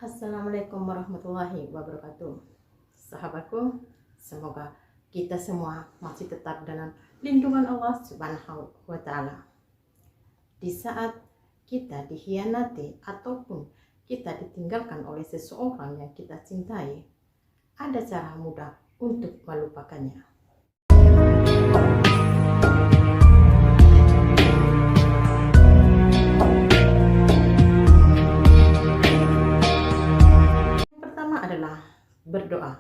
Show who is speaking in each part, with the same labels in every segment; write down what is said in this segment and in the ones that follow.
Speaker 1: Assalamualaikum warahmatullahi wabarakatuh. Sahabatku, semoga kita semua masih tetap dalam lindungan Allah Subhanahu wa Ta'ala. Di saat kita dikhianati ataupun kita ditinggalkan oleh seseorang yang kita cintai, ada cara mudah untuk melupakannya. Berdoa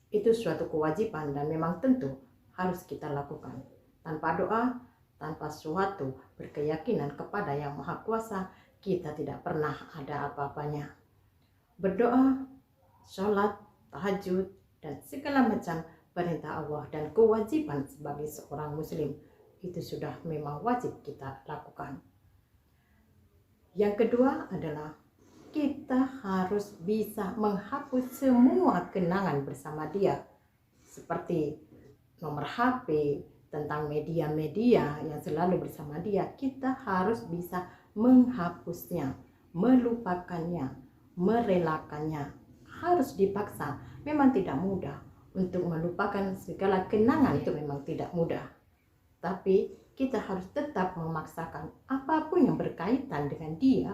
Speaker 1: itu suatu kewajiban dan memang tentu harus kita lakukan. Tanpa doa, tanpa suatu berkeyakinan kepada Yang Maha Kuasa, kita tidak pernah ada apa-apanya. Berdoa, sholat, tahajud, dan segala macam perintah Allah dan kewajiban sebagai seorang muslim itu sudah memang wajib kita lakukan. Yang kedua adalah kita harus bisa menghapus semua kenangan bersama dia, seperti nomor HP, tentang media-media yang selalu bersama dia. Kita harus bisa menghapusnya, melupakannya, merelakannya. Harus dipaksa, memang tidak mudah. Untuk melupakan segala kenangan itu memang tidak mudah, tapi kita harus tetap memaksakan apapun yang berkaitan dengan dia.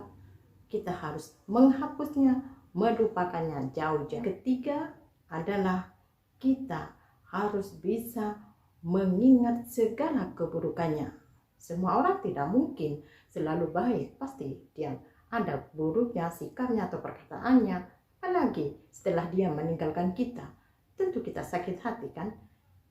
Speaker 1: Kita harus menghapusnya, melupakannya jauh-jauh. Ketiga adalah kita harus bisa mengingat segala keburukannya. Semua orang tidak mungkin selalu baik, pasti dia ada buruknya sikapnya atau perkataannya. Apalagi setelah dia meninggalkan kita, tentu kita sakit hati kan.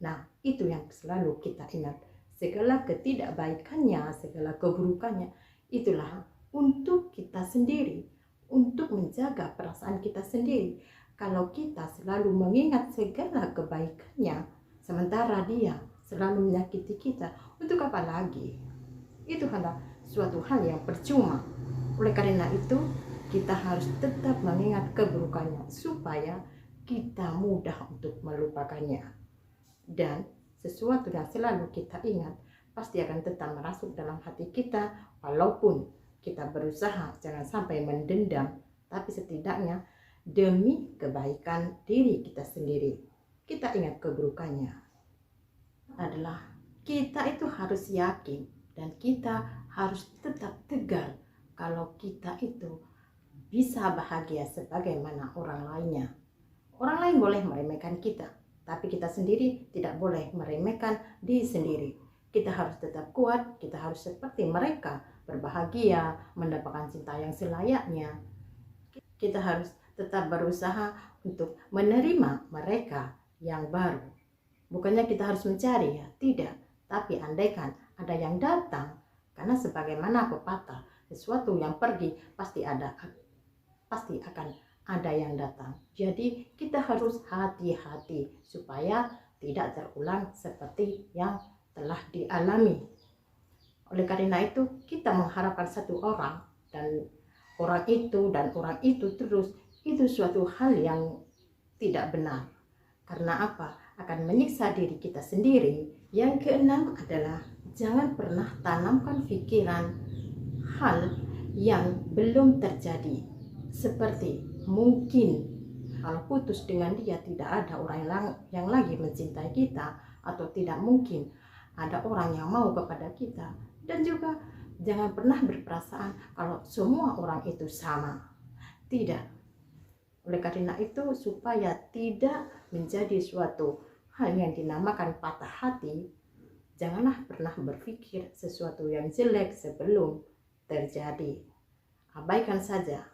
Speaker 1: Nah, itu yang selalu kita ingat. Segala ketidakbaikannya, segala keburukannya, itulah untuk kita sendiri, untuk menjaga perasaan kita sendiri. Kalau kita selalu mengingat segala kebaikannya, sementara dia selalu menyakiti kita, untuk apa lagi? Itu adalah suatu hal yang percuma. Oleh karena itu, kita harus tetap mengingat keburukannya, supaya kita mudah untuk melupakannya. Dan sesuatu yang selalu kita ingat, pasti akan tetap merasuk dalam hati kita, walaupun kita berusaha jangan sampai mendendam, tapi setidaknya demi kebaikan diri kita sendiri, kita ingat keburukannya. Adalah kita itu harus yakin dan kita harus tetap tegar kalau kita itu bisa bahagia sebagaimana orang lainnya. Orang lain boleh meremehkan kita, tapi kita sendiri tidak boleh meremehkan diri sendiri. Kita harus tetap kuat, kita harus seperti mereka, berbahagia, mendapatkan cinta yang selayaknya. Kita harus tetap berusaha untuk menerima mereka yang baru. Bukannya kita harus mencari, ya tidak. Tapi andaikan ada yang datang, karena sebagaimana pepatah, sesuatu yang pergi pasti akan ada yang datang. Jadi kita harus hati-hati supaya tidak terulang seperti yang telah dialami. Oleh karena itu, kita mengharapkan satu orang dan orang itu terus, itu suatu hal yang tidak benar. Karena apa? Akan menyiksa diri kita sendiri. Yang keenam adalah jangan pernah tanamkan pikiran hal yang belum terjadi. Seperti mungkin kalau putus dengan dia tidak ada orang yang lagi mencintai kita, atau tidak mungkin ada orang yang mau kepada kita. Dan juga jangan pernah berperasaan kalau semua orang itu sama. Tidak. Oleh karena itu, supaya tidak menjadi suatu hal yang dinamakan patah hati, janganlah pernah berpikir sesuatu yang jelek sebelum terjadi. Abaikan saja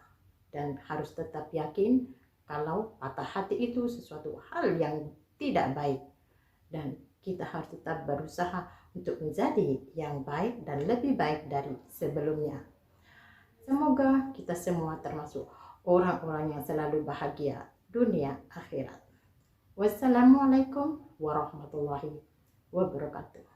Speaker 1: dan harus tetap yakin kalau patah hati itu sesuatu hal yang tidak baik. Dan kita harus tetap berusaha untuk menjadi yang baik dan lebih baik dari sebelumnya. Semoga kita semua termasuk orang-orang yang selalu bahagia dunia akhirat. Wassalamualaikum warahmatullahi wabarakatuh.